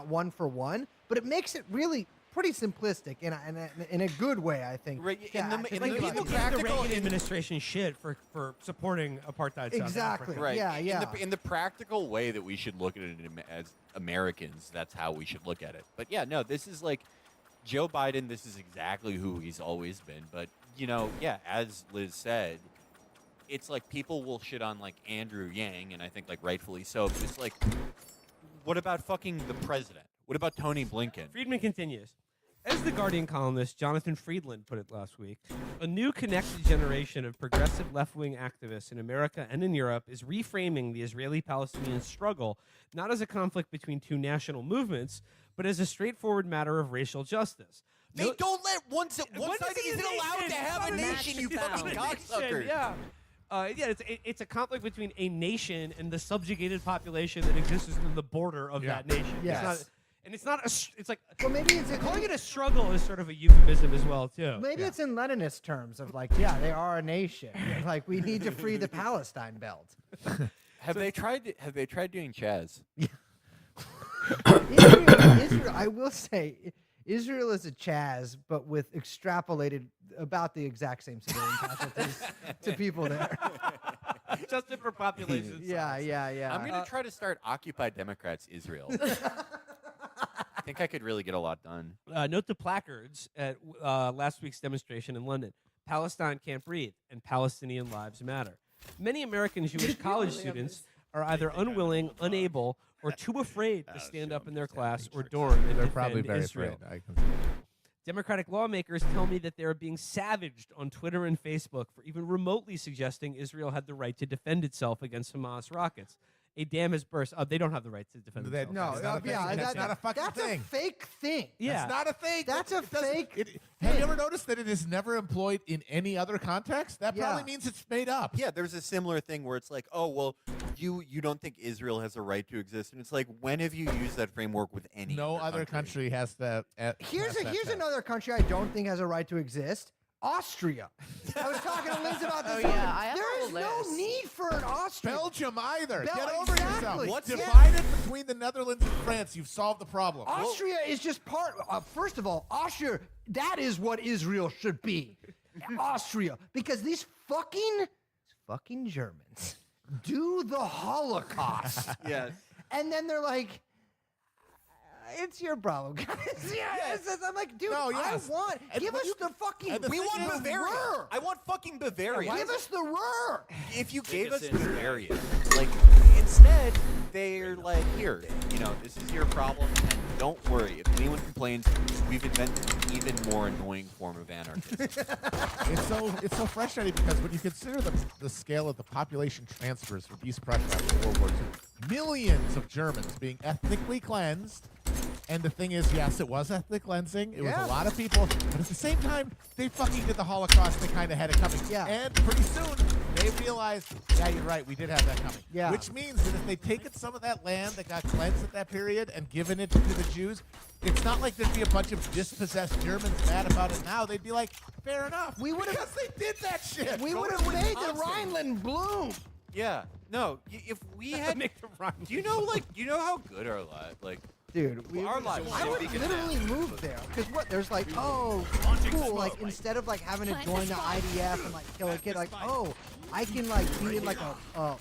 not one for one, but it makes it really pretty simplistic in a good way, I think. Right. People get the Reagan administration shit for supporting apartheid South Exactly. Africa. Right. Yeah. In the practical way that we should look at it as Americans, that's how we should look at it. But yeah, no, this is like Joe Biden. This is exactly who he's always been. But as Liz said, it's like people will shit on like Andrew Yang, and I think like rightfully so. But it's like, what about fucking the president? What about Tony Blinken? Friedman continues. As the Guardian columnist Jonathan Friedland put it last week, a new connected generation of progressive left-wing activists in America and in Europe is reframing the Israeli-Palestinian struggle not as a conflict between two national movements, but as a straightforward matter of racial justice. They don't let one side isn't allowed to have a nation, you fucking cocksuckers. Yeah. It's a conflict between a nation and the subjugated population that exists within the border of that nation. Yes. It's not it's like, well, maybe it's calling it a struggle is sort of a euphemism as well, too. Maybe it's in Leninist terms of like, yeah, they are a nation. Like, we need to free the Palestine belt. Have they tried doing Chaz? Israel, I will say, Israel is a Chaz, but with extrapolated about the exact same civilian casualties to people there. Adjusted for population size. Yeah. I'm going to try to start Occupy Democrats Israel. I think I could really get a lot done. Note the placards at last week's demonstration in London. Palestine can't breathe, and Palestinian lives matter. Many American Jewish college students are either unwilling, unable, or too afraid to stand up in their class or dorm and They're probably defend very Israel. afraid. Democratic lawmakers tell me that they are being savaged on Twitter and Facebook for even remotely suggesting Israel had the right to defend itself against Hamas rockets. A dam has burst. They don't have the right to defend themselves. That's not a fucking thing. That's a fake thing. Yeah. That's not a thing. That's a fake Have you ever noticed that it is never employed in any other context? That probably means it's made up. Yeah, there's a similar thing where it's like, oh, well, you don't think Israel has a right to exist. And it's like, when have you used that framework with any other country has that. Here's another country I don't think has a right to exist. Austria. I was talking to Liz about this. There is no need for an Austria. Belgium either. Get over yourself. What's divided between the Netherlands and France? You've solved the problem. Austria is just part. First of all, Austria. That is what Israel should be. Austria, because these fucking Germans do the Holocaust. Yes. And then they're like, it's your problem, guys. I'm like, dude, I want. Give us the fucking. We want Bavaria. I want fucking Bavaria. Give us the Ruhr. If you gave us Bavaria, like, instead, they're like, here, this is your problem, and don't worry. If anyone complains, we've invented an even more annoying form of anarchism. It's so frustrating because when you consider the scale of the population transfers from East Prussia after World War II, millions of Germans being ethnically cleansed. And the thing is, yes, it was ethnic cleansing. It was a lot of people. But at the same time, they fucking did the Holocaust. They kind of had it coming. Yeah. And pretty soon, they realized, yeah, you're right, we did have that coming. Yeah. Which means that if they'd taken some of that land that got cleansed at that period and given it to the Jews, it's not like there'd be a bunch of dispossessed Germans mad about it now. They'd be like, fair enough. Because they did that shit. We would have made the Rhineland bloom. Yeah. No, if we had... do you know how good our lives... Like, dude, our lives... I would literally move there. Because there's like, cool. Like, instead of like having to join the IDF and like kill a kid, like, I can like be in like a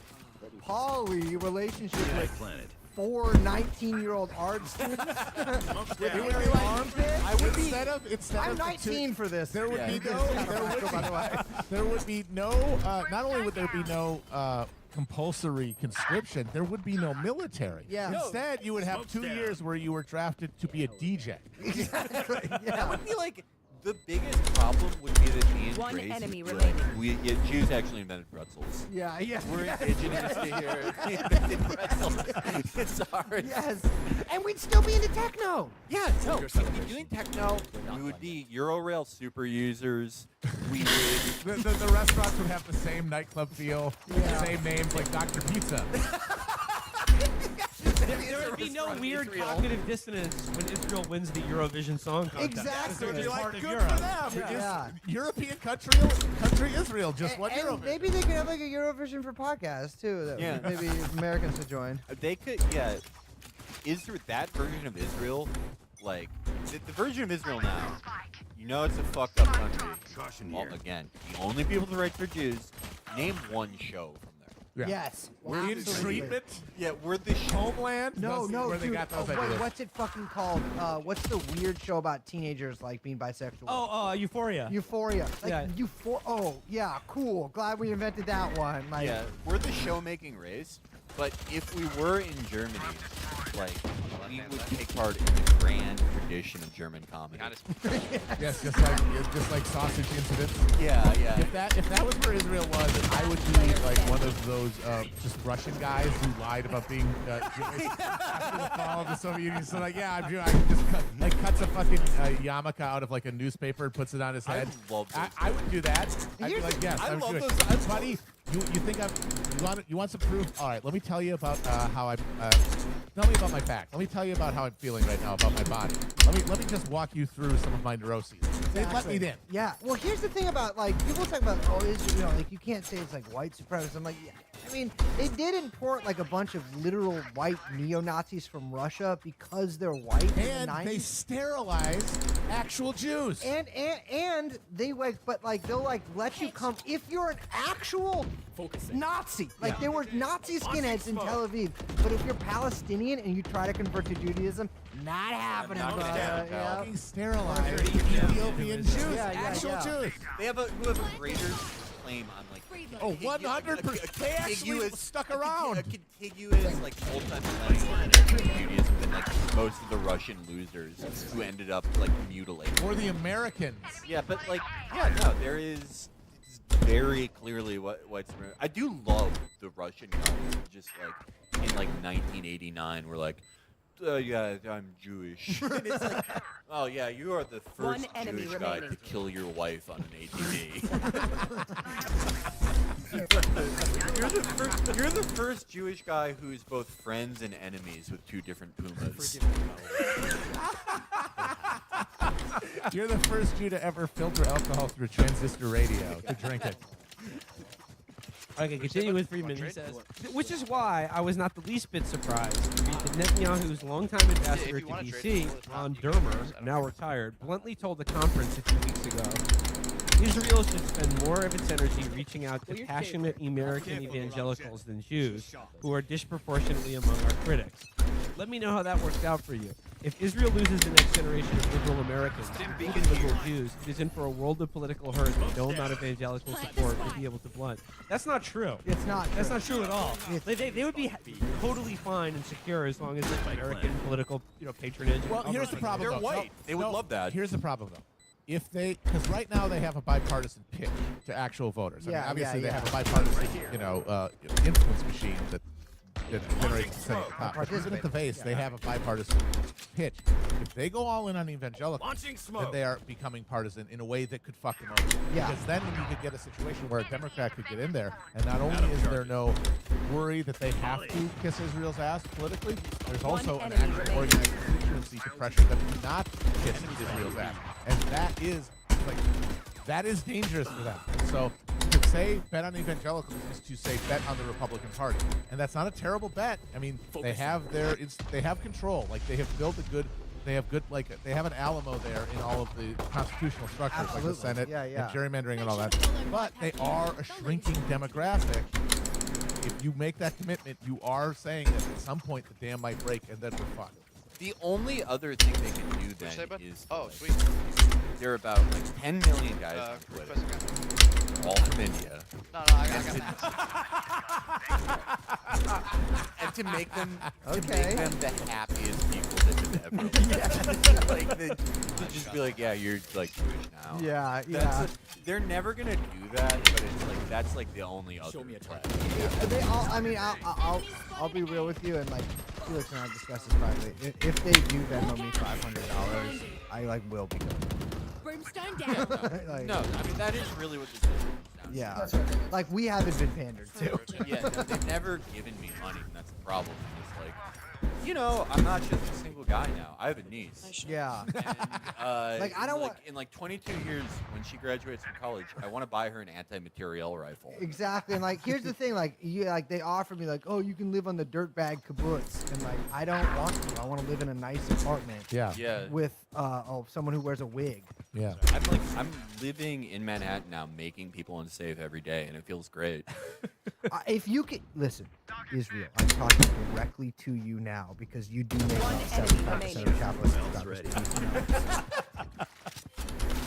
poly relationship with 4 19-year-old art students. I would be I'm 19 for this. There would be no. Not only would there be no compulsory conscription, there would be no military. Yeah. Instead, you would have 2 years where you were drafted to be a DJ. Exactly. Yeah. That would be like the biggest problem would be that me and One Grace enemy would remaining. Jews actually invented pretzels. Yeah. We're indigenous to here. We invented pretzels. It's hard. Yes. And we'd still be into techno. Yeah, no. We'd be doing techno. We would be Eurorail super users. We would. The restaurants would have the same nightclub feel, the same names like Dr. Pizza. There would be no weird cognitive dissonance when Israel wins the Eurovision Song Contest. Exactly. It would be like, part of good Europe. for them. Yeah. European country Israel just won And Eurovision. maybe they could have like a Eurovision for podcasts too. That maybe Americans could join. They could, yeah. that version of Israel, like the version of Israel now, you know it's a fucked up country. Well, again, the only people to write for Jews. Name one show from there. Yeah. Yes. We're in absolutely. treatment. Yeah, we're the Homeland. No, Those- where dude. they got those ideas. What's it fucking called? What's the weird show about teenagers like being bisexual? Oh, Euphoria. Euphoria. Like, Yeah. Oh, yeah, cool. Glad we invented that one. Like, Yeah, we're the show-making race. But if we were in Germany, like we would take part in the grand tradition of German comedy. Yes, just like sausage incidents. Yeah, yeah. If that was where Israel was, I would be like one of those just Russian guys who lied about being Jewish after the fall of the Soviet Union. So like, yeah, I'm Jewish. I just cuts a fucking yarmulke out of like a newspaper and puts it on his head. I would do that. I'd be like, yes, I'm Jewish. Buddy, you think you want some proof? All right, let me tell you about how I'm. Tell me about my back. Let me tell you about how I'm feeling right now about my body. Let me just walk you through some of my neuroses. They let me in. Yeah. Well, here's the thing about like people talk about Israel, like you can't say it's like white supremacy. I'm like, yeah. I mean, they did import like a bunch of literal white neo-Nazis from Russia because they're white in the 90s. And they sterilized actual Jews. And they like, but like they'll like let you come if you're an actual Nazi. Like there were Nazi skinheads in Tel Aviv, but if you're Palestinian and you try to convert to Judaism, not happening. Fucking sterilized Ethiopian Jews, Yeah, actual Jews. They have a greater claim on like 100%. They actually stuck around. A contiguous like multi-millennial Judaism than like most of the Russian losers who ended up like mutilated. Or the Americans. Yeah, but like there is. It's very clearly white supremacy. I do love the Russian guys who just like in like 1989 were like, yeah, I'm Jewish. And it's like, oh yeah, you are the first Jewish guy to kill your wife on an ATV. You're the first Jewish guy who's both friends and enemies with two different pumas. You're the first Jew to ever filter alcohol through a transistor radio to drink it. Okay, continue with Friedman. He says, which is why I was not the least bit surprised to read that Netanyahu's longtime ambassador to D.C., Ron Dermer, now retired, bluntly told the conference a few weeks ago, Israel should spend more of its energy reaching out to passionate American evangelicals than Jews, who are disproportionately among our critics. Let me know how that works out for you. If Israel loses the next generation of liberal Americans, including liberal Jews, it is in for a world of political hurt that no amount of evangelical support will be able to blunt. That's not true. It's not. That's not true at all. They would be totally fine and secure as long as it's American political, patronage. Well, here's the problem. They're though. white. They would love that. Here's the problem, though. Because right now they have a bipartisan pitch to actual voters. I mean, obviously they have a bipartisan, influence machine that generates the Senate at the top. But even at the base, they have a bipartisan pitch. If they go all in on evangelicals, then they are becoming partisan in a way that could fuck them over. Yeah. Because then you could get a situation where a Democrat could get in there, and not only is there no worry that they have to kiss Israel's ass politically, there's also an actual organized constituency to pressure them to not kiss Israel's ass. And that is dangerous for them. So to say bet on evagelicals is to say bet on the Republican Party, and that's not a terrible bet. I mean, they have control. Like they have built they have an Alamo there in all of the constitutional structures, like the Senate and gerrymandering and all that. But they are a shrinking demographic. If you make that commitment, you are saying that at some point the dam might break, and then we're fucked. The only other thing they can do then is sweet. there are about like 10 million guys on Twitter, all from India. No, I got that. And to make them the happiest people that have ever been. Like to just be like, yeah, you're like Jewish now. Yeah. They're never gonna do that, but it's like that's like the only other. Show me a try. They all. I mean, I'll be real with you, and like Felix and I discussed this privately. If they do Venmo me $500, I will be good. Brimstone down. No, I mean that is really what this is. Yeah, like we haven't been pandered to. Yeah, no, they've never given me money, and that's the problem. It's like You know, I'm not just a single guy now. I have a niece. Yeah. And, Like, I don't want- in like 22 years, when she graduates from college, I want to buy her an anti-materiel rifle. Exactly. And like, here's the thing. Like, they offer me like, oh, you can live on the dirtbag kibbutz, and like, I don't want to. I want to live in a nice apartment. Yeah. Yeah. With someone who wears a wig. Yeah. I'm living in Manhattan now, making people unsafe every day, and it feels great. If you could listen, Israel, I'm talking directly to you now because you do make One about enemy 75% of capitalism.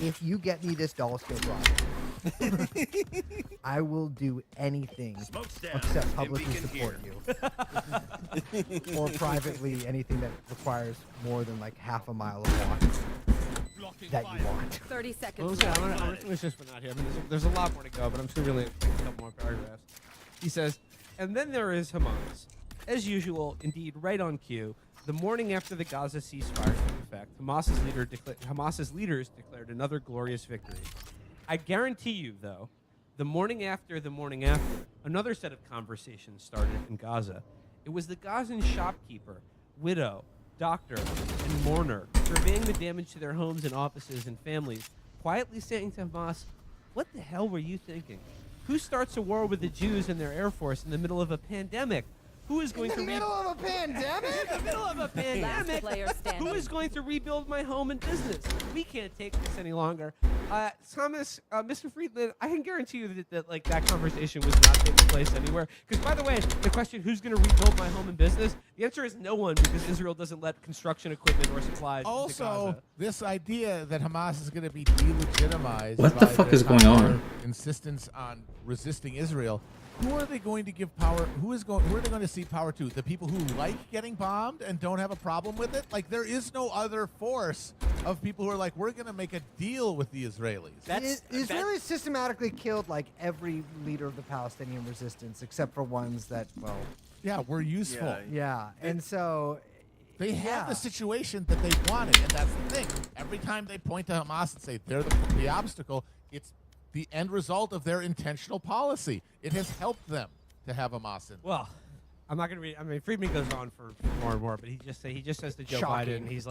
If you get me this doll skill drop, I will do anything except publicly support you, or privately anything that requires more than like half a mile of walking that you want. 30 seconds. Okay, I'm gonna finish this one out here. I mean, there's a lot more to go, but I'm still really a couple more paragraphs. He says, and then there is Hamas. As usual, indeed, right on cue, the morning after the Gaza ceasefire took effect, Hamas's leaders declared another glorious victory. I guarantee you, though, the morning after, another set of conversations started in Gaza. It was the Gazan shopkeeper, widow, doctor, and mourner surveying the damage to their homes and offices and families, quietly saying to Hamas, "What the hell were you thinking? Who starts a war with the Jews and their Air Force in the middle of a pandemic? Who is going In the middle of a pandemic? in the middle of a pandemic? player standing. Who is going to rebuild my home and business? We can't take this any longer." Thomas, Mr. Friedland, I can guarantee you that like that conversation was not taking place anywhere. Because by the way, the question, who's going to rebuild my home and business? The answer is no one, because Israel doesn't let construction equipment or supplies into Also, Gaza. this idea that Hamas is going to be delegitimized What the by fuck their is going on? insistence on resisting Israel. Who are they going to give power? Who are they going to cede power to? The people who like getting bombed and don't have a problem with it? Like, there is no other force of people who are like, we're going to make a deal with the Israelis. Israelis systematically killed like every leader of the Palestinian resistance except for ones that, well, Yeah, we're useful. yeah. And so They have yeah. the situation that they wanted, and that's the thing. Every time they point to Hamas and say they're the obstacle, it's the end result of their intentional policy. It has helped them to have Hamas in. Well, I'm not going to read. I mean, Friedman goes on for more and more, but he just says to Joe Shocking. Biden, he's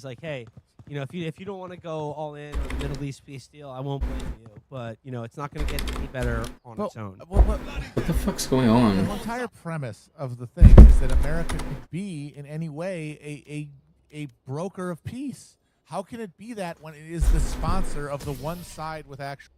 like, hey, you know, if you don't want to go all in on the Middle East peace deal, I won't blame you. But you know, it's not going to get any better on its own. What the fuck's going The on? entire premise of the thing is that America could be in any way a broker of peace. How can it be that when it is the sponsor of the one side with actual